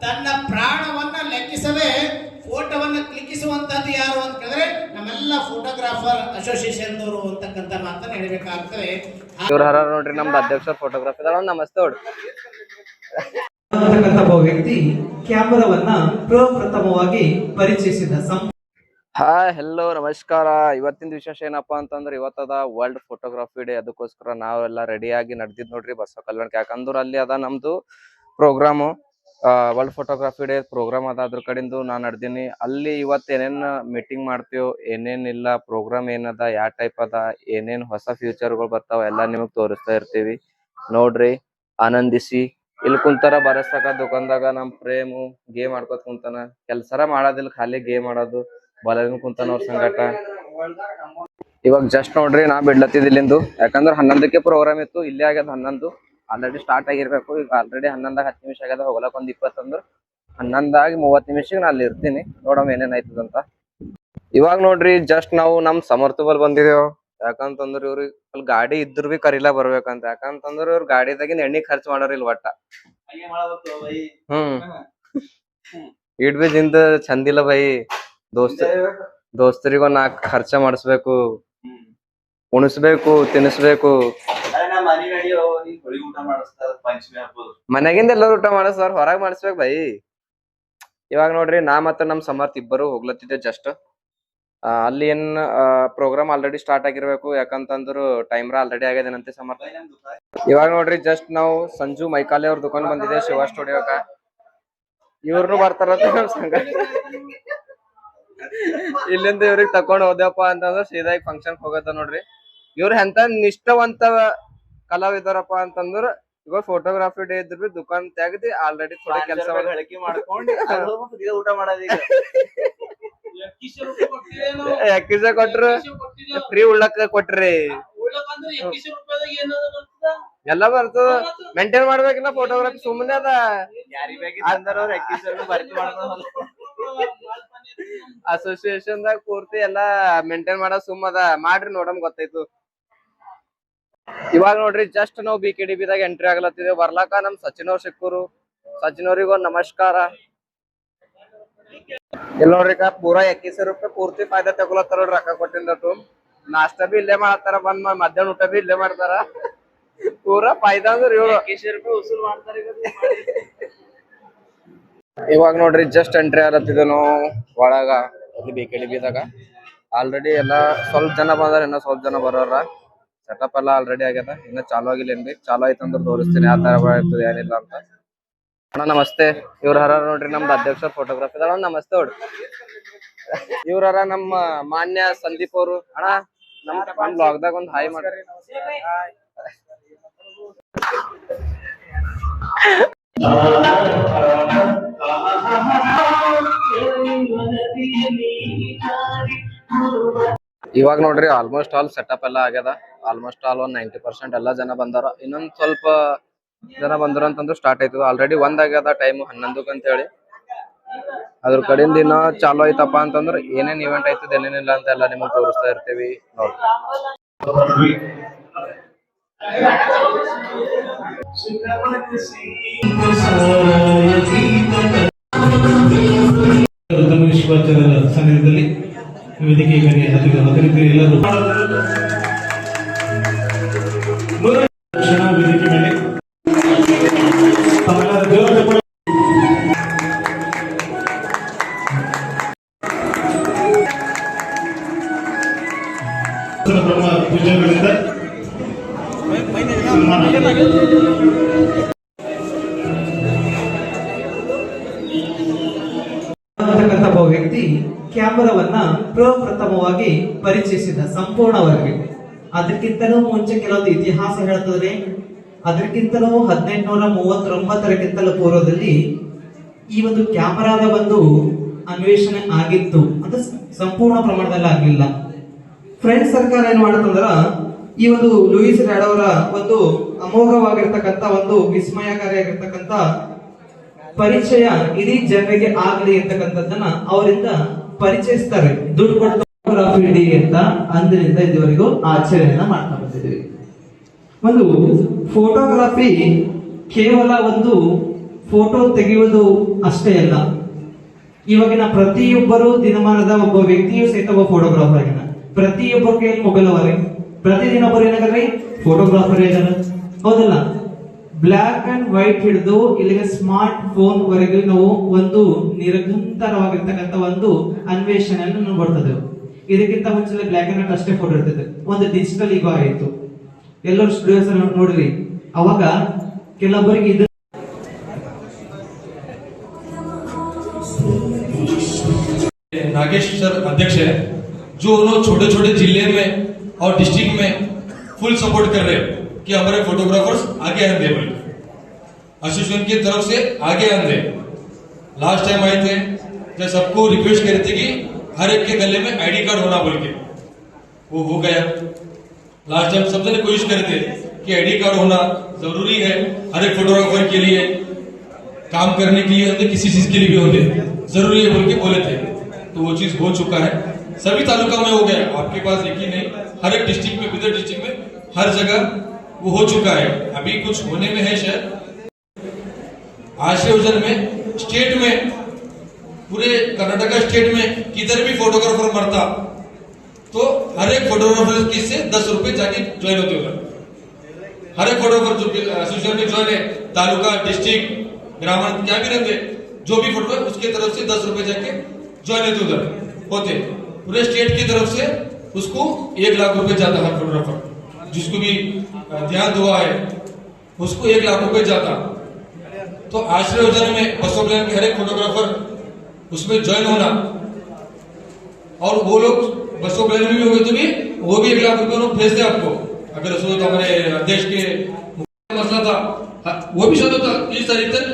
ತನ್ನ ಪ್ರಾಣವನ್ನ ಲೆಕ್ಕಿಸದೆ ಫೋಟೋವನ್ನ ಕ್ಲಿಕ್ಕಿಸುವಂತದ್ದು ಯಾರು ಅಂತ ಕೇಳಿದ್ರೆ ನಮ್ಮೆಲ್ಲ ಫೋಟೋಗ್ರಾಫರ್ ಅಸೋಸಿಯೇಷನ್ ದವರು ಅಂತಕ್ಕಂಥ ಮಾತನ್ನ ಹೇಳಬೇಕಾಗ್ತದೆ. ನೋಡ್ರಿ ನಮ್ದು ಅಧ್ಯಕ್ಷ ಫೋಟೋಗ್ರಾಫರ್ ನಮಸ್ತೆ ನೋಡ್ರಿ. ಒಬ್ಬ ವ್ಯಕ್ತಿ ಕ್ಯಾಮರಾವನ್ನ ಪ್ರಪ್ರಥಮವಾಗಿ ಪರಿಚಯಿಸಿದ. ಹಾಯ್ ಹೆಲೋ ನಮಸ್ಕಾರ. ಇವತ್ತಿನ ವಿಶೇಷ ಏನಪ್ಪಾ ಅಂತಂದ್ರೆ ಇವತ್ತದ ವರ್ಲ್ಡ್ ಫೋಟೋಗ್ರಫಿ ಡೇ. ಅದಕ್ಕೋಸ್ಕರ ನಾವೆಲ್ಲ ರೆಡಿ ಆಗಿ ನಡೆದಿದ್ ನೋಡ್ರಿ ಬಸವ ಕಲ್ಯಾಣಕ್ಕೆ. ಯಾಕಂದ್ರೆ ಅಲ್ಲಿ ಅದ ನಮ್ದು programme, world photography day programme ಅದ. ಅದ್ರ ಕಡೆಯಿಂದ ನಾನ್ ನಡೆದೀನಿ ಅಲ್ಲಿ. ಇವತ್ತು ಏನೇನ್ ಮೀಟಿಂಗ್ ಮಾಡ್ತೀವೋ, ಏನೇನಿಲ್ಲ ಪ್ರೋಗ್ರಾಮ್ ಏನದ, ಯಾವ ಟೈಪ್ ಅದ, ಏನೇನ್ ಹೊಸ ಫ್ಯೂಚರ್ಗಳು ಬರ್ತಾವ ಎಲ್ಲ ನಿಮಗ್ ತೋರಿಸ್ತಾ ಇರ್ತೀವಿ ನೋಡ್ರಿ. ಆನಂದಿಸಿ. ಇಲ್ಲಿ ಕುಂತಾರ ಬರಸ್ತಕ ದುಕಾನ್ದಾಗ ನಮ್ ಪ್ರೇಮು ಗೇಮ್ ಆಡ್ಕೋತ ಕುಂತಾನ. ಕೆಲ್ಸರ ಮಾಡೋದಿಲ್ಲ, ಖಾಲಿ ಗೇಮ್ ಆಡೋದು. ಬಲನ್ ಕುಂತಾನ ಅವ್ರ ಸಂಗಟ. ಇವಾಗ ಜಸ್ಟ್ ನೋಡ್ರಿ ನಾ ಬಿಡ್ಲತ್ತಿದ್ ಇಲ್ಲಿಂದು. ಯಾಕಂದ್ರೆ 11ಕ್ಕೆ ಪ್ರೋಗ್ರಾಮ್ ಇತ್ತು. ಇಲ್ಲೇ ಆಗ್ಯದ 11 ಆಲ್ರೆಡಿ ಸ್ಟಾರ್ಟ್ ಆಗಿರ್ಬೇಕು. ಈಗ ಆಲ್ರೆಡಿ 11 10 ನಿಮಿಷ ಆಗ್ಯದ. ಹೋಗ್ಲಕ್ ಒಂದ್ 20 ಅಂದ್ರೆ 11 30 ನಿಮಿಷಕ್ಕೆ ನಾ ಅಲ್ಲಿ ಇರ್ತೀನಿ. ನೋಡಮ್ ಏನೇನ್ ಆಯ್ತದಂತ. ಇವಾಗ ನೋಡ್ರಿ ಜಸ್ಟ್ ನಾವು ನಮ್ ಸಮರ್ಥಬಲ್ ಬಂದಿದೇವ್. ಯಾಕಂತಂದ್ರ ಇವ್ರಿಗೆ ಅಲ್ಲಿ ಗಾಡಿ ಇದ್ರು ಬಿ ಕರಿಲಾ ಬರ್ಬೇಕಂತ. ಯಾಕಂತಂದ್ರ ಇವ್ರ ಗಾಡಿದಾಗಿನ ಎಣ್ಣಿ ಖರ್ಚು ಮಾಡೋರಿಲ್ ಒಟ್ಟ. ಇಡ್ ಬಿ ಜಿಂದ ಚಂದಿಲ್ಲ ಬೈ. ದೋಸ್ತರಿಗೂ ನಾಕ್ ಖರ್ಚ ಮಾಡಿಸ್ಬೇಕು, ಉಣಿಸ್ಬೇಕು, ತಿನ್ನಿಸ್ಬೇಕು. ಮನೆಗಿಂದ ಎಲ್ಲರೂ ಊಟ ಮಾಡಿಸ್ತಾರ, ಹೊರಗ್ ಮಾಡಿಸ್ಬೇಕು ಬೈ. ಇವಾಗ ನೋಡ್ರಿ ನಾ ಮತ್ತ ನಮ್ ಸಮರ್ಥ ಇಬ್ಬರು ಹೋಗ್ಲತ್ತಿದ್ದೆ ಜಸ್ಟ್. ಅಲ್ಲಿ ಏನ್ ಪ್ರೋಗ್ರಾಮ್ ಆಲ್ರೆಡಿ ಸ್ಟಾರ್ಟ್ ಆಗಿರ್ಬೇಕು. ಯಾಕಂತಂದ್ರು ಟೈಮ್ರ ಆಲ್ರೆಡಿ ಆಗ್ಯದೇನಂತೆ ಸಮರ್ಥ. ಇವಾಗ ನೋಡ್ರಿ ಜಸ್ಟ್ ನಾವು ಸಂಜು ಮೈಕಾಲೆ ಅವ್ರ ದುಕಾನ್ ಬಂದಿದೆ, ಶಿವ ಸ್ಟುಡಿಯೋಕ. ಇವ್ರನು ಬರ್ತಾರಂತ ಸಂಘ. ಇಲ್ಲಿಂದ ಇವ್ರಿಗೆ ತಕೊಂಡ್ ಹೋದ್ಯಪ್ಪ ಅಂತಂದ್ರ ಸೀದಾ ಫಂಕ್ಷನ್ ಹೋಗತ್ತ ನೋಡ್ರಿ. ಇವ್ರ ಎಂತ ನಿಷ್ಠವಂತ ಕಲಾವಿದರಪ್ಪ ಅಂತಂದ್ರ ಇವಾಗ ಫೋಟೋಗ್ರಾಫಿ ಡೇ ಇದ್ರು ದುಕಾನ್ ತೆಗ್ದಿ ಆಲ್ರೆಡಿ ಥೋಡೆ ಕೆಲಸ ಮಾಡ್ಕೊಂಡು ಊಟ ಮಾಡೋದೀಗ. ಎಕ್ಕಿಸ ಕೊಟ್ರು, ಫ್ರೀ ಉಳ್ಳಕ್ಕ ಕೊಟ್ರಿ, ಎಲ್ಲ ಬರ್ತದ. ಮೇಂಟೈನ್ ಮಾಡ್ಬೇಕಿಲ್ಲ ಫೋಟೋಗ್ರಾಫಿ. ಸುಮ್ಮನೆ ಅದ ಅಸೋಸಿಯೇಷನ್ ದಾಗ ಪೂರ್ತಿ ಎಲ್ಲಾ ಮೇಂಟೈನ್ ಮಾಡೋ ಸುಮ್ಮ ಅದ. ಮಾಡ್ರಿ ನೋಡಮ್ ಗೊತ್ತಾಯ್ತು. ಇವಾಗ ನೋಡ್ರಿ ಜಸ್ಟ್ ನಾವು BKDB ದಾಗ ಎಂಟ್ರಿ ಆಗ್ಲತ್ತಿದ್ದೇವೆ. ಬರ್ಲಾಕ ನಮ್ ಸಚಿನ್ ಅವ್ರ ಸಿಕ್ಕೂರು. ಸಚಿನ್ ಅವ್ರಿಗೂ ನಮಸ್ಕಾರ. ಇಲ್ಲ ನೋಡ್ರಿ ಪೂರಾ 21 ರೂಪಾಯಿ ಪೂರ್ತಿ ಫಾಯ್ದಾ ತಗೊಳತ್ತಾರ ನೋಡ್ರಿ. ರೊಕ್ಕ ಕೊಟ್ಟಿಂದಟು ನಾಷ್ಟ ಬಿ ಇಲ್ಲೇ ಮಾಡತ್ತಾರ, ಬಂದ್ ಮಧ್ಯಾಹ್ನ ಊಟ ಬಿ ಇಲ್ಲೇ ಮಾಡ್ತಾರ. ಪೂರಾ ಫಾಯ್ದಾ ಅಂದ್ರೆ 21 ರೂಪಾಯಿ ಉಸುಲ್ ಮಾಡ್ತಾರ. ಇವಾಗ ನೋಡ್ರಿ ಜಸ್ಟ್ ಎಂಟ್ರಿ ಆಗತ್ತಿದ್ದೆ ನಾವು ಒಳಗ BKDB ದಾಗ. ಆಲ್ರೆಡಿ ಎಲ್ಲಾ ಸ್ವಲ್ಪ ಜನ ಬಂದಾರ, ಇನ್ನ ಸ್ವಲ್ಪ ಜನ ಬರೋರ. ಸೆಟಪ್ ಎಲ್ಲ ಆಲ್ರೆಡಿ ಆಗ್ಯದ. ಇನ್ನ ಚಾಲು ಆಗಿಲ್ಲ. ಏನ್ ಬಿ ಚಾಲು ಆಯ್ತಂದ್ರ ತೋರಿಸ್ತೀನಿ ಯಾವ ತರ ಬರ್ತದೆ ಏನಿಲ್ಲ ಅಂತ. ಅಣ್ಣ ನಮಸ್ತೆ. ಇವ್ರ ಹರ ನೋಡ್ರಿ ನಮ್ದು ಅಧ್ಯಕ್ಷ ಫೋಟೋಗ್ರಾಫಿ ಅದ. ನಮಸ್ತೆ ನೋಡ್ರಿ. ಇವ್ರ ನಮ್ಮ ಮಾನ್ಯ ಸಂದೀಪ್ ಅವರು. ಅಣ್ಣ ನಮ್ ಬ್ಲಾಗ್ದಾಗ ಒಂದ್ ಹಾಯ್ ಮಾಡ್ರಿ. ಇವಾಗ ನೋಡ್ರಿ ಆಲ್ಮೋಸ್ಟ್ ಆಲ್ ಸೆಟಪ್ ಎಲ್ಲ ಆಗ್ಯದ. ಆಲ್ಮೋಸ್ಟ್ ಆಲ್ 90% ಎಲ್ಲಾ ಜನ ಬಂದಾರ. ಇನ್ನೊಂದ್ ಸ್ವಲ್ಪ ಜನ ಬಂದ್ರ ಅಂತಂದ್ರೆ ಸ್ಟಾರ್ಟ್ ಆಯ್ತದ. ಆಲ್ರೆಡಿ 1 ಆಗ್ಯದ, ಟೈಮ್ 11ಕ್ಕೆ ಅಂತ ಹೇಳಿ. ಅದ್ರ ಕಡೆಯಿಂದ ಇನ್ನ ಚಾಲು ಆಯ್ತಪ್ಪ ಅಂತಂದ್ರ ಏನೇನ್ ಇವೆಂಟ್ ಆಯ್ತದ ಏನೇನಿಲ್ಲ ಅಂತ ಎಲ್ಲ ನಿಮಗ್ ತೋರಿಸ್ತಾ ಇರ್ತೀವಿ ನೋಡ್ರಿ. ಶಿವಾಚಾರ್ಯರ ಸನ್ನಿಧಿಯಲ್ಲಿ ವೇದಿಕೆ ವೇದಿಕೆ ಎಲ್ಲರೂ ವೇದಿಕೆ ಮೇಲೆ ಬ್ರಹ್ಮ ಪೂಜೆಗಳಿಂದ ಒಬ್ಬ ವ್ಯಕ್ತಿ ಕ್ಯಾಮರಾವನ್ನ ಪ್ರಪ್ರಥಮವಾಗಿ ಪರಿಚಯಿಸಿದ ಸಂಪೂರ್ಣವಾಗಿ. ಅದಕ್ಕಿಂತಲೂ ಮುಂಚೆ ಕೆಲವೊಂದು ಇತಿಹಾಸ ಹೇಳ್ತದೆ. ಅದಕ್ಕಿಂತಲೂ 1839ಕ್ಕಿಂತಲೂ ಪೂರ್ವದಲ್ಲಿ ಈ ಒಂದು ಕ್ಯಾಮರಾದ ಒಂದು ಅನ್ವೇಷಣೆ ಆಗಿತ್ತು. ಅದು ಸಂಪೂರ್ಣ ಪ್ರಮಾಣದಲ್ಲಿ ಆಗ್ಲಿಲ್ಲ. ಫ್ರೆಂಚ್ ಸರ್ಕಾರ ಏನ್ ಮಾಡತ್ತಂದ್ರ ಈ ಒಂದು ಲೂಯಿಸ್ ರ್ಯಾಡ್ ಅವರ ಒಂದು ಅಮೋಘವಾಗಿರ್ತಕ್ಕಂಥ ಒಂದು ವಿಸ್ಮಯಕಾರಿಯಾಗಿರ್ತಕ್ಕಂಥ ಪರಿಚಯ ಇಡೀ ಜನರಿಗೆ ಆಗ್ಲಿ ಅಂತಕ್ಕಂಥದ್ದನ್ನ ಅವರಿಂದ ಪರಿಚಯಿಸ್ತಾರೆ. ದುಡ್ಡು ಕೊಟ್ಟು ಫೋಟೋಗ್ರಾಫಿ ಡೇ ಅಂತ ಅಂದಿನಿಂದ ಇದುವರೆಗೂ ಆಚರಣೆಯನ್ನ ಮಾಡ್ತಾ ಬಂದಿದ್ದೀವಿ. ಒಂದು ಫೋಟೋಗ್ರಾಫಿ ಕೇವಲ ಒಂದು ಫೋಟೋ ತೆಗೆಯುವುದು ಅಷ್ಟೇ ಅಲ್ಲ, ಇವಾಗಿನ ಪ್ರತಿಯೊಬ್ಬರು ದಿನಮಾನದ ಒಬ್ಬ ವ್ಯಕ್ತಿಯು ಸಹಿತ ಒಬ್ಬ ಫೋಟೋಗ್ರಾಫರ್ ಆಗಿನ. ಪ್ರತಿಯೊಬ್ಬರ ಕೈಯಲ್ಲಿ ಮೊಬೈಲ್ ಅವರೇ, ಪ್ರತಿದಿನ ಒಬ್ಬರು ಏನಾಗ್ರಿ ಫೋಟೋಗ್ರಾಫರ್ ಇದ್ದಾರೆ, ಹೌದಲ್ಲ? ಬ್ಲಾಕ್ ಅಂಡ್ ವೈಟ್ ಹಿಡಿದು ಇಲ್ಲಿಗೆ ಸ್ಮಾರ್ಟ್ ಫೋನ್ ವರೆಗೂ ನಾವು ಒಂದು ನಿರಂತರವಾಗಿರ್ತಕ್ಕಂಥ ಒಂದು ಅನ್ವೇಷಣೆಯನ್ನು ನಾವು ಬರ್ತದೆವು. ಇದಕ್ಕಿಂತ ಮುಂಚೆ ಬ್ಲಾಕ್ ಅಂಡ್ ವೈಟ್ ಅಷ್ಟೇ ಫೋಟೋ ಇರ್ತದೆ, ಒಂದು ಡಿಜಿಟಲ್ ಈಗ ಆಯಿತು. ಎಲ್ಲರೂ ಸ್ಟುಡಿಯೋಸ್ ನೋಡ್ರಿ, ಅವಾಗ ಕೆಲವೊಬ್ಬರಿಗೆ ಇದು नागेश सर अध्यक्ष है, जो उन्होंने छोटे छोटे जिले में और डिस्ट्रिक्ट में फुल सपोर्ट कर रहे हैं कि हमारे फोटोग्राफर्स आगे आएंगे, एसोसिएशन की तरफ से आगे आएंगे। लास्ट टाइम आए थे जब सबको रिक्वेस्ट कर रहे थे कि हर एक के गले में आईडी कार्ड होना बोल के, वो हो गया। लास्ट टाइम सब जने कोशिश कर रहे थे कि आईडी कार्ड होना जरूरी है हर एक फोटोग्राफर के लिए, काम करने के लिए होते, किसी चीज के लिए भी होते, जरूरी है बोल के बोले थे। तो वो चीज हो चुका है, सभी तालुका में हो गया। आपके पास एक ही नहीं, हर एक डिस्ट्रिक्ट में, बिदर डिस्ट्रिक्ट में हर जगह वो हो चुका है। अभी कुछ होने में है शायद। आश्रय योजना में स्टेट में, पूरे कर्नाटका स्टेट में किधर भी फोटोग्राफर मरता तो हर एक फोटोग्राफर की से 10 रुपए जाके ज्वाइन होते होगा। हर एक फोटोग्राफर जो एसोसिएशन में ज्वाइन है, तालुका, डिस्ट्रिक्ट, ग्रामीण, क्या भी रहते, जो भी फोटोग्राफर उसके तरफ से 10 रुपए जाके ज्वाइन उधर होते। पूरे स्टेट की तरफ से उसको 1 लाख रुपए जाता हर फोटोग्राफर, जिसको भी ध्यान दुआ है उसको 1 लाख रुपए जाता। तो आश्रय योजना में बसों प्लान के हर एक फोटोग्राफर उसमें ज्वाइन होना, और वो लोग बसों प्लान में भी हो गए तो भी वो भी 1 लाख रुपए लोग भेजते आपको। अगर उसको तो हमारे देश के मसला था, वो भी शब्द था 30 तारीख तक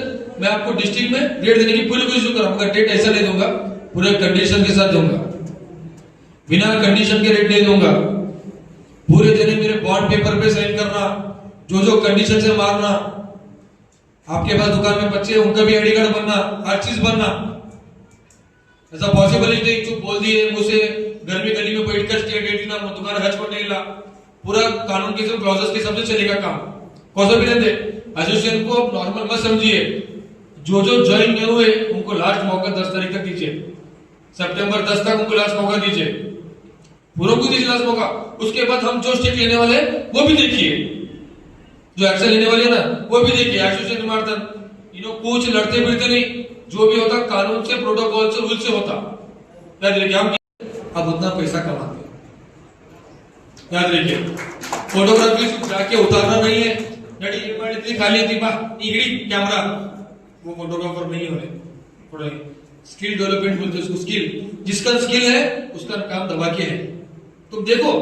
मैं आपको डिस्ट्रिक्ट में डेट देने की पूरी कोशिश करूंगा। डेट ऐसा दे दूंगा, पूरे कंडीशन के साथ दूंगा, बिना कंडीशन के रेट नहीं दूंगा। पूरे दिन मेरे बॉन्ड पेपर पे साइन करना, जो कंडीशन से मारना, आपके पास दुकान में बच्चे उनका भी आईडी कार्ड बनना, हर चीज बनना। ऐसा पॉसिबल ही नहीं चुप बोल दिए मुझसे गर्मी गली में बैठ कर स्टेट ना दुकान हज को नहीं ला। पूरा कानून के क्लॉजेस के सबसे चलेगा काम, कौन सा भी नहीं दे। एसोसिएशन को नॉर्मल मत समझिए, जो ज्वाइन नहीं हुए उनको लास्ट मौका 10 तारीख तक दीजिए, सितंबर 10 तक उनको लास्ट मौका दीजिए, पूरा को दीजिए लास्ट मौका। उसके बाद हम जो स्टेप लेने वाले वो भी देखिए, जो एक्शन लेने वाले ना वो भी देखिए। एसोसिएशन समर्थन इन्हों कुछ लड़ते फिरते नहीं, जो भी होता कानून से, प्रोटोकॉल से, रूल से होता। याद रखिए, हम अब उतना पैसा कमाते, याद रखिए। फोटोग्राफी जाके उतारना नहीं है, खाली कैमरा, वो फोटोग्राफर नहीं हो रहे। स्किल डेवलपमेंट बोलते उसको, स्किल जिसका स्किल है उसका काम दबा के है। तुम देखो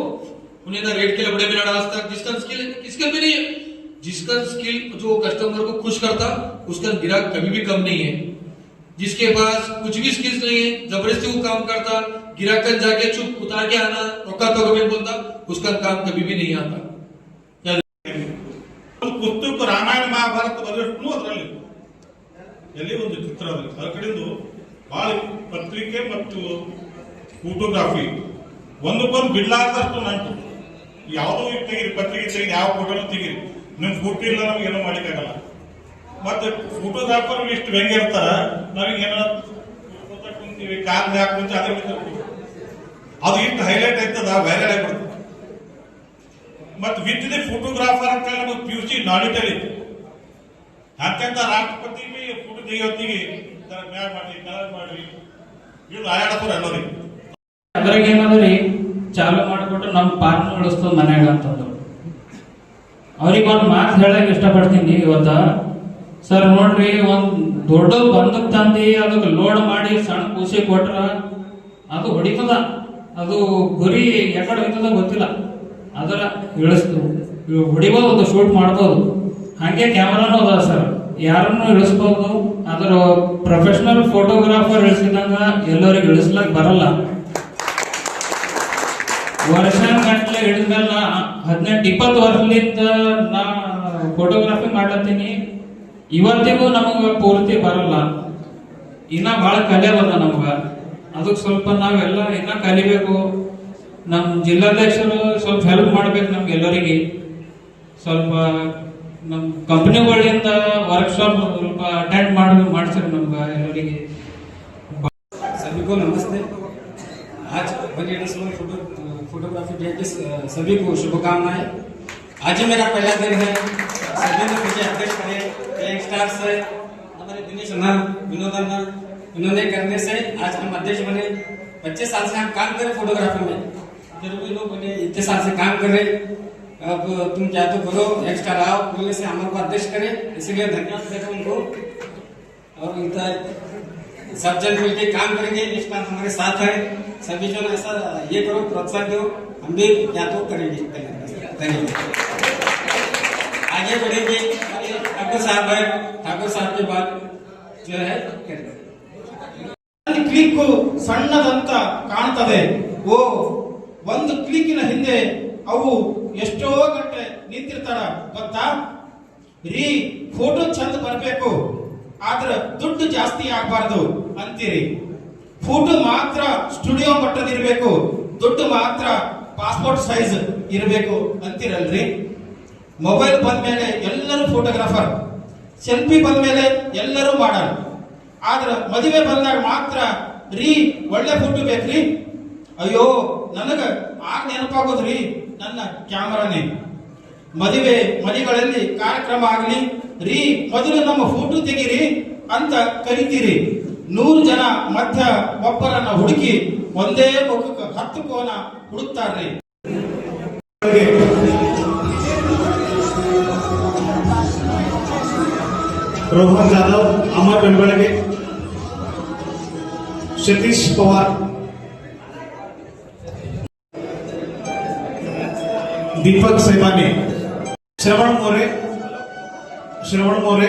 उन्हें ना रेट के लबड़े में लड़ा आज तक, जिसका स्किल है किसका भी नहीं है। जिसका स्किल जो कस्टमर को खुश करता उसका ग्राहक कभी भी कम नहीं है। जिसके पास कुछ भी स्किल्स नहीं है, जबरदस्ती वो काम करता, ग्राहक जाके चुप उतार के आना, रोका तो कभी बोलता, उसका काम कभी भी नहीं आता। ಪುಸ್ತಕ ರಾಮಾಯಣ ಮಹಾಭಾರತ ಬರೆದಷ್ಟು ಅದರಲ್ಲಿ ಎಲ್ಲಿ ಒಂದು ಚಿತ್ರ ಅದರಲ್ಲಿ ಅದರ ಕಡೆದು ಬಹಳ ಪತ್ರಿಕೆ ಮತ್ತು ಫೋಟೋಗ್ರಾಫಿ ಒಂದಕ್ಕೊಂದು ಬಿಡ್ಲಾರ್ದಷ್ಟು ನಂಟು. ಯಾವುದೋ ತೆಗಿರಿ, ಪತ್ರಿಕೆ ತೆಗಿರಿ, ಯಾವ ಫೋಟೋನು ತೆಗಿರಿ, ನಿಮ್ ಫೋಟೋ ಇಲ್ಲ ನಮ್ಗೆ ಏನೋ ಮಾಡಿಕ್ಕಾಗಲ್ಲ. ಮತ್ತೆ ಫೋಟೋಗ್ರಾಫರ್ ಇಷ್ಟು ವ್ಯಂಗ್ಯ ಇರ್ತಾರ, ನಾವೀಗ ಏನೋ ಕುಂತೀವಿ ಕಾಲ್ ಹಾಕುಂತ ಅದೇ ಅದು ಇಷ್ಟು ಹೈಲೈಟ್ ಆಯ್ತದ, ವೈರಲ್ ಆಗಿಬಿಡ್ತದೆ. ಮತ್ತು ವಿತ್ ದಿ ಫೋಟೋಗ್ರಾಫರ್ ಅಂತ ಹೇಳಿ ನಮಗೆ PUC ನಾಲೆಜ್ ಅಲ್ಲಿ ಯಾಕೆಂತ ರಾಷ್ಟ್ರಪತಿ ಫೋಟೋ ತೆಗಿಯೋತ್ತಿಗೆ ಮ್ಯಾಗ್ ಮಾಡಿ ಕಲರ್ ಮಾಡಿ ಇದು ಆಯಾಡಪುರ ಅನ್ನೋರಿ ಅದ್ರಾಗ ಏನದ್ರಿ ಚಾಲು ಮಾಡಿಕೊಟ್ರೆ ನಮ್ಮ ಪಾರ್ನ ಉಳಿಸ್ತದ ಮನ್ಯಾಗ ಅಂತಂದ್ರು. ಅವ್ರಿಗೆ ಒಂದು ಮಾತು ಹೇಳಕ್ ಇಷ್ಟಪಡ್ತೀನಿ ಇವತ್ತ. ಸರ್ ನೋಡ್ರಿ, ಒಂದ್ ದೊಡ್ಡ ಬಂದಕ್ ತಂದಿ ಅದಕ್ಕೆ ಲೋಡ್ ಮಾಡಿ ಸಣ್ಣ ಕೂಸಿ ಕೊಟ್ರ ಅದು ಹೊಡಿತದ, ಅದು ಗುರಿ ಯಾಕಡೆ ಹೋಯ್ತದ ಗೊತ್ತಿಲ್ಲ, ಅದರ ಇಳಿಸ್ತು ಹೊಡಿಬೋದು, ಒಂದು ಶೂಟ್ ಮಾಡ್ಬೋದು. ಹಾಗೆ ಕ್ಯಾಮರಾನು ಅದ ಸರ್, ಯಾರನ್ನು ಇಳಿಸ್ಬೋದು. ಅದರ ಪ್ರೊಫೆಷನಲ್ ಫೋಟೋಗ್ರಾಫರ್ ಇಳಿಸಿದಂಗ ಎಲ್ಲರಿಗೆ ಇಳಿಸ್ಲಕ್ ಬರಲ್ಲ. ವರ್ಷ ಗಂಟ್ಲೆ ಹಿಡಿದ್ಮೇಲೆ 18-20 ವರ್ಷದಿಂದ ನಾ ಫೋಟೋಗ್ರಾಫಿ ಮಾಡ್ಲತ್ತೀನಿ. ಇವತ್ತಿಗೂ ನಮಗ ಪೂರ್ತಿ ಬರಲ್ಲ, ಇನ್ನ ಬಹಳ ಕಲಿಯೋದ ನಮಗ. ಅದಕ್ಕೆ ಸ್ವಲ್ಪ ನಾವೆಲ್ಲ ಇನ್ನ ಕಲಿಬೇಕು. ನಮ್ಮ ಜಿಲ್ಲಾಧ್ಯಕ್ಷರು ಸ್ವಲ್ಪ ಹೆಲ್ಪ್ ಮಾಡ್ಬೇಕು ನಮ್ಗೆಲ್ಲರಿಗೆ. ಸ್ವಲ್ಪ ನಮ್ಮ ಕಂಪ್ನಿಗಳಿಂದ ವರ್ಕ್ಶಾಪ್ ಸ್ವಲ್ಪ ಅಟೆಂಡ್ ಮಾಡಿಸ್ರಿ ನಮ್ಗೆ ಎಲ್ಲರಿಗೆ. सभी को नमस्ते। आज वर्ल्ड इंटरनेशनल फोटोग्राफी डे के सभी को शुभकामनाएं। आज ही मेरा पहला दिन है, सभी ने मुझे अध्यक्ष करे, यंगस्टर्स है, हमारे दिनेश अन्ना, विनोद अन्ना, इन्होंने करने से आज हम अध्यक्ष बने। 25 साल से हम काम करें फोटोग्राफी में, फिर भी लोग बोले इतने साल से काम कर रहे, अब तुम क्या तो करो, यंगस्टर आओ, बोलने से हमारे को अध्यक्ष करे, इसीलिए धन्यवाद देता उनको। और इतना सब जन मिलकर काम करेंगे, इस बार हमारे साथ है, सभी जन ऐसा ये करो, प्रोत्साहन दो, हम भी क्या तो करेंगे। धन्यवाद। आगे बढ़ेंगे, ठाकुर साहब है, ठाकुर साहब के बाद जो है करेंगे। ಕ್ಲಿಕ್ ಸಣ್ಣದಂತ ಕಾಣ್ತದೆ. ಓ ಒಂದು ಕ್ಲಿಕ್ಕಿನ ಹಿಂದೆ ಅವು ಎಷ್ಟೋ ಗಂಟೆ ನಿಂತಿರ್ತಾರ ಗೊತ್ತಾ ರೀ. ಫೋಟೋ ಚಂದ ಬರಬೇಕು, ಆದ್ರೆ ದುಡ್ಡು ಜಾಸ್ತಿ ಆಗಬಾರ್ದು ಅಂತೀರಿ. ಫೋಟೋ ಮಾತ್ರ ಸ್ಟುಡಿಯೋ ಮಟ್ಟದಿರಬೇಕು, ದುಡ್ಡು ಮಾತ್ರ ಪಾಸ್ಪೋರ್ಟ್ ಸೈಜ್ ಇರಬೇಕು ಅಂತೀರಲ್ರಿ. ಮೊಬೈಲ್ ಬಂದ್ಮೇಲೆ ಎಲ್ಲರೂ ಫೋಟೋಗ್ರಾಫರ್, ಸೆಲ್ಫಿ ಬಂದ್ಮೇಲೆ ಎಲ್ಲರೂ ಮಾಡಲ್. ಆದ್ರ ಮದುವೆ ಬಂದಾಗ ಮಾತ್ರ ರೀ ಒಳ್ಳೆ ಫೋಟೋ ಬೇಕ್ರಿ. ಅಯ್ಯೋ ನನಗ ಆಗ ನೆನಪಾಗೋದ್ರಿ ನನ್ನ ಕ್ಯಾಮರಾನೇ. ಮದುವೆ ಮನೆಗಳಲ್ಲಿ ಕಾರ್ಯಕ್ರಮ ಆಗಲಿ ರೀ, ಮೊದಲು ನಮ್ಮ ಫೋಟೋ ತೆಗೀರಿ ಅಂತ ಕರಿತೀರಿ. 100 ಜನ ಮಧ್ಯ ಒಬ್ಬರನ್ನ ಹುಡುಕಿ ಒಂದೇ ಮುಖಕ್ಕೆ 10 ಕೋನ ಹುಡುಕ್ತಾರ್ರಿ. रोहन जाधव, अमर बेंबळगे, सतीश पवार, दीपक सेमाने, श्रवण मोरे,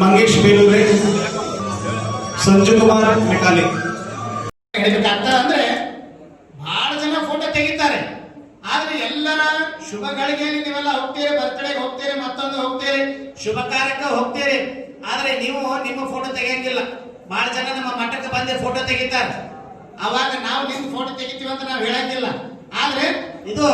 मंगेश बेलुरे, संजू कुमार मेकाले. ಹೇಳ್ಬೇಕಾಗ್ತದೆ ಅಂದ್ರೆ ಬಹಳ ಜನ ಫೋಟೋ ತೆಗಿತಾರೆ, ಆದ್ರೆ ಎಲ್ಲರ ಶುಭ ಗಳಿಗೆಯಲ್ಲಿ ನೀವೆಲ್ಲ ಹೋಗ್ತೀರಿ, ಬರ್ತ್ಡೇಗೆ ಹೋಗ್ತೀರಿ, ಮತ್ತೊಂದು ಹೋಗ್ತೀರಿ, ಶುಭ ಕಾರ್ಯಕ್ಕೆ ಹೋಗ್ತೀರಿ, ಆದ್ರೆ ನೀವು ನಿಮ್ಮ ಫೋಟೋ ತೆಗಿಯಂಗಿಲ್ಲ. ಬಹಳ ಜನ ನಮ್ಮ ಮಠಕ್ಕೆ ಬಂದು ಫೋಟೋ ತೆಗಿತಾರೆ, ಅವಾಗ ನಾವು ನಿಮ್ಮ ಫೋಟೋ ತೆಗಿತೀವಿ ಅಂತ ನಾವು ಹೇಳಂಗಿಲ್ಲ. ಆದ್ರೆ ಇದು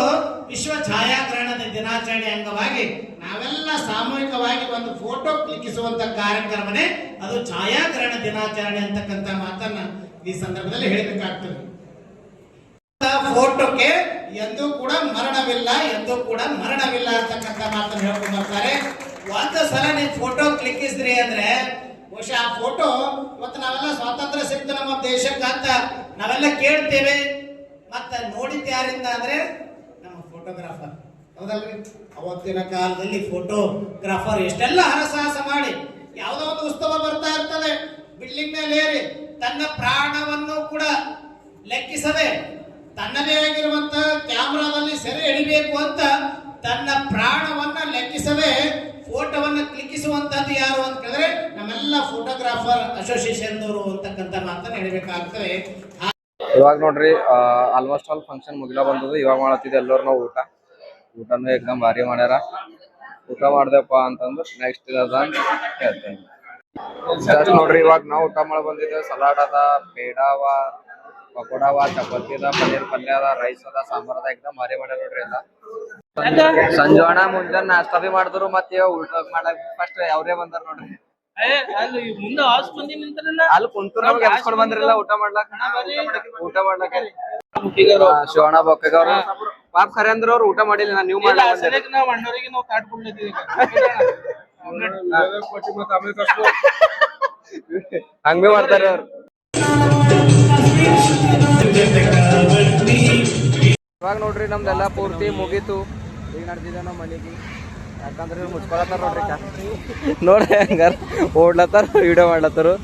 ವಿಶ್ವ ಛಾಯಾಗ್ರಹಣದ ದಿನಾಚರಣೆ ಅಂಗವಾಗಿ ನಾವೆಲ್ಲ ಸಾಮೂಹಿಕವಾಗಿ ಒಂದು ಫೋಟೋ ಕ್ಲಿಕ್ಕಿಸುವಂತ ಕಾರ್ಯಕ್ರಮನೇ ಅದು ಛಾಯಾಗ್ರಹಣ ದಿನಾಚರಣೆ ಅಂತಕ್ಕಂಥ ಮಾತನ್ನ ಈ ಸಂದರ್ಭದಲ್ಲಿ ಹೇಳಬೇಕಾಗ್ತದೆ. ಫೋಟೋಕ್ಕೆ ಎಂದೂ ಕೂಡ ಮರಣವಿಲ್ಲ, ಎಂದೂ ಕೂಡ ಮರಣವಿಲ್ಲ ಅಂತಕ್ಕಂಥ ಮಾತನ್ನು ಹೇಳ್ಕೊಂಡು ಬರ್ತಾರೆ. ಒಂದು ಸಲ ನೀವು ಫೋಟೋ ಕ್ಲಿಕ್ಕಿಸಿದ್ರಿ ಅಂದ್ರೆ ಬಹುಶಃ ಆ ಫೋಟೋ ಇವತ್ತು ನಾವೆಲ್ಲ ಸ್ವಾತಂತ್ರ್ಯ ಸಿಕ್ತು ನಮ್ಮ ದೇಶಕ್ಕೆ ಅಂತ ನಾವೆಲ್ಲ ಕೇಳ್ತೇವೆ. ಮತ್ತೆ ನೋಡಿದ್ದು ಯಾರಿಂದ ಅಂದ್ರೆ ನಮ್ಮ ಫೋಟೋಗ್ರಾಫರ್, ಹೌದಲ್ರಿ? ಅವತ್ತಿನ ಕಾಲದಲ್ಲಿ ಫೋಟೋಗ್ರಾಫರ್ ಎಷ್ಟೆಲ್ಲ ಹರಸಾಹಸ ಮಾಡಿ ಯಾವುದೋ ಒಂದು ಉತ್ಸವ ಬರ್ತಾ ಇರ್ತದೆ, ಬಿಲ್ಡಿಂಗ್ ಮೇಲೆ ಏರಿ ತನ್ನ ಪ್ರಾಣವನ್ನು ಕೂಡ ಲೆಕ್ಕಿಸದೆ ತನ್ನದೇ ಆಗಿರುವಂತ ಕ್ಯಾಮ್ರಾದಲ್ಲಿ ಸೆರೆ ಹಿಡಿಬೇಕು ಅಂತ ತನ್ನ ಪ್ರಾಣವನ್ನ ಲೆಕ್ಕಿಸದೆ ಫೋಟೋವನ್ನ ಕ್ಲಿಕ್ಕಿಸುವಂತದ್ದು ಯಾರು ಅಂತ ಕೇಳಿದ್ರೆ ನಮ್ಮೆಲ್ಲ ಫೋಟೋಗ್ರಾಫರ್ ಅಸೋಸಿಯೇಷನ್ ದವರು ಅಂತಕ್ಕಂಥ ಮಾತನ್ನ ಹೇಳಬೇಕಾಗ್ತದೆ. ಇವಾಗ ನೋಡ್ರಿ ಆಲ್ಮೋಸ್ಟ್ ಆಲ್ ಫಂಕ್ಷನ್ ಮುಗಿಲ ಬಂದದ್ದು. ಇವಾಗ ಮಾಡತ್ತಿದ್ದೆ ಎಲ್ಲರೂ ನಾವು ಊಟನೂ ಏಕದಮ್ ಭಾರಿ ಮಾಡ್ಯಾರ. ಊಟ ಮಾಡ್ದೆಪ್ಪ ಅಂತಂದ್ರೆ ನೆಕ್ಸ್ಟ್ ಅದ ಅಂತ ಹೇಳ್ತೇನೆ. ನೋಡ್ರಿ ಇವಾಗ ನಾವು ಊಟ ಮಾಡಿ ಬಂದಿದ್ದೇವೆ. ಸಲಾಡ್ ಅದ, ಪೇಡ ಅವ, ಪಕೋಡ ಅವ, ಚಪಾತಿ ಅದ, ಪನ್ನೀರ್ ಪಲ್ಯ ಅದ, ರೈಸ್ ಅದ, ಸಾಂಬಾರ್ ಅದ, ಏಕದಮ್ ಭಾರಿ ಮಾಡ್ಯಾರ ನೋಡ್ರಿ ಎಲ್ಲ. ಸಂಜೋಣ ಮುಂಜಾನೆ ನಾಷ್ಟಾ ಬಿ ಮಾಡಿದ್ರು, ಮತ್ತೆ ಊಟ ಮಾಡಕ್ ಫಸ್ಟ್ ಅವ್ರೇ ಬಂದಾರ ನೋಡ್ರಿ. ಅಲ್ಲಿ ಕುಂತು ನಮ್ಗೆ ಎಲ್ಸ್ಕೊಂಡ್ ಬಂದ್ರಲ್ಲ ಊಟ ಮಾಡ್ಲಾಕ. ಶಿವಣ್ಣ ಬೊಕ್ಕಗ ಅವ್ರು ಪಾಪ ಖರೆ ಅಂದ್ರ ಅವ್ರು ಊಟ ಮಾಡಿಲ್ಲ, ನೀವು ಮಾಡ್ಲಾಕ ಹಂಗ ಮಾಡ್ತಾರೆ ಅವ್ರು. ಇವಾಗ ನೋಡ್ರಿ ನಮ್ದೆಲ್ಲ ಪೂರ್ತಿ ಮುಗೀತು. ಈಗ ನಡೆದಿದೆ ನಮ್ಮ ಮನೆಗೆ, ಯಾಕಂದ್ರೆ ಇವ್ರು ಮುಚ್ಕೊಳತ್ತಾರ ನೋಡ್ರಿ. ನೋಡ್ರಿ ಹಂಗಾರ ಓಡ್ಲತ್ತಾರ, ವಿಡಿಯೋ ಮಾಡ್ಲತ್ತಾರು.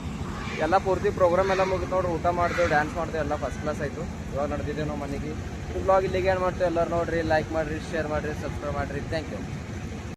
ಎಲ್ಲ ಪೂರ್ತಿ ಪ್ರೋಗ್ರಾಮ್ ಎಲ್ಲ ಮುಗಿತು ನೋಡ್ರಿ. ಊಟ ಮಾಡ್ತೇವೆ, ಡ್ಯಾನ್ಸ್ ಮಾಡ್ತೇವೆ, ಎಲ್ಲ ಫಸ್ಟ್ ಕ್ಲಾಸ್ ಆಯಿತು. ಇವಾಗ ನಡೆದಿದ್ದೇವೆ ನಾವು ಮನೆಗೆ. ಈ ಬ್ಲಾಗ್ ಇಲ್ಲಿಗೆ ಏನು ಮಾಡ್ತೇವೆ. ಎಲ್ಲರೂ ನೋಡ್ರಿ, ಲೈಕ್ ಮಾಡಿರಿ, ಶೇರ್ ಮಾಡಿರಿ, ಸಬ್ಸ್ಕ್ರೈಬ್ ಮಾಡಿರಿ. Thank you.